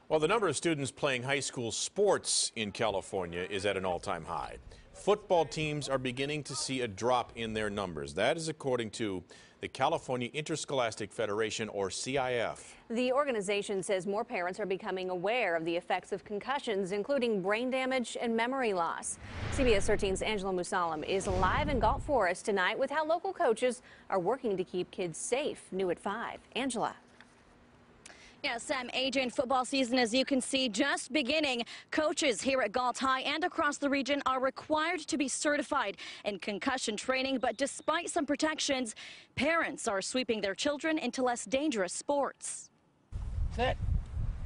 Well, the number of students playing high school sports in California is at an all-time high. Football teams are beginning to see a drop in their numbers. That is according to the California Interscholastic Federation, or CIF. The organization says more parents are becoming aware of the effects of concussions, including brain damage and memory loss. CBS 13's Angela Musalam is live in Galt Forest tonight with how local coaches are working to keep kids safe. New at 5. Angela. Yeah, Sam, Adrian, football season, as you can see, just beginning. Coaches here at Galt High and across the region are required to be certified in concussion training, but despite some protections, parents are sweeping their children into less dangerous sports. Set,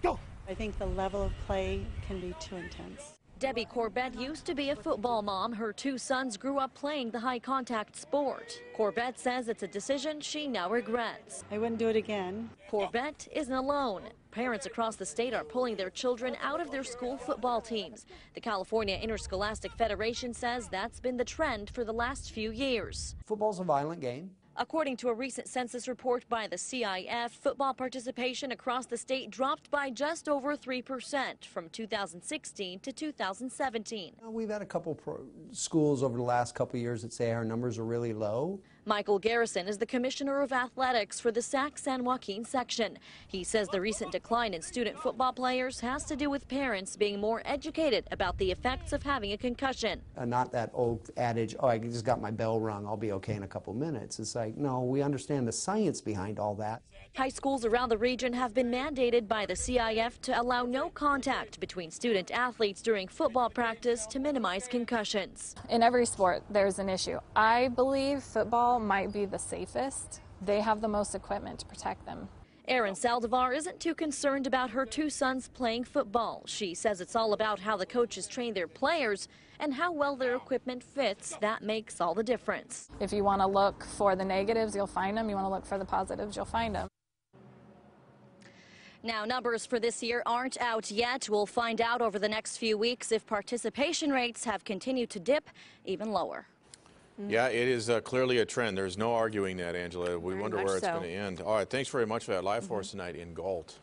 go! I think the level of play can be too intense. Debbie Corbett used to be a football mom. Her two sons grew up playing the high-contact sport. Corbett says it's a decision she now regrets. I wouldn't do it again. Corbett isn't alone. Parents across the state are pulling their children out of their school football teams. The California Interscholastic Federation says that's been the trend for the last few years. Football's a violent game. According to a recent census report by the CIF, football participation across the state dropped by just over 3% from 2016 to 2017. We've had a couple schools over the last couple of years that say our numbers are really low. Michael Garrison is the commissioner of athletics for the Sac San Joaquin section. He says the recent decline in student football players has to do with parents being more educated about the effects of having a concussion. Not that old adage, oh, I just got my bell rung, I'll be okay in a couple minutes. It's like, no, we understand the science behind all that. High schools around the region have been mandated by the CIF to allow no contact between student athletes during football practice to minimize concussions. In every sport, there's an issue. I believe football might be the safest. They have the most equipment to protect them. Erin Saldivar isn't too concerned about her two sons playing football. She says it's all about how the coaches train their players and how well their equipment fits. That makes all the difference. If you want to look for the negatives, you'll find them. You want to look for the positives, you'll find them. Now, numbers for this year aren't out yet. We'll find out over the next few weeks if participation rates have continued to dip even lower. Yeah, it is clearly a trend. There's no arguing that, Angela. We wonder where it's going to end. All right, thanks very much for that. Live for us tonight in Galt.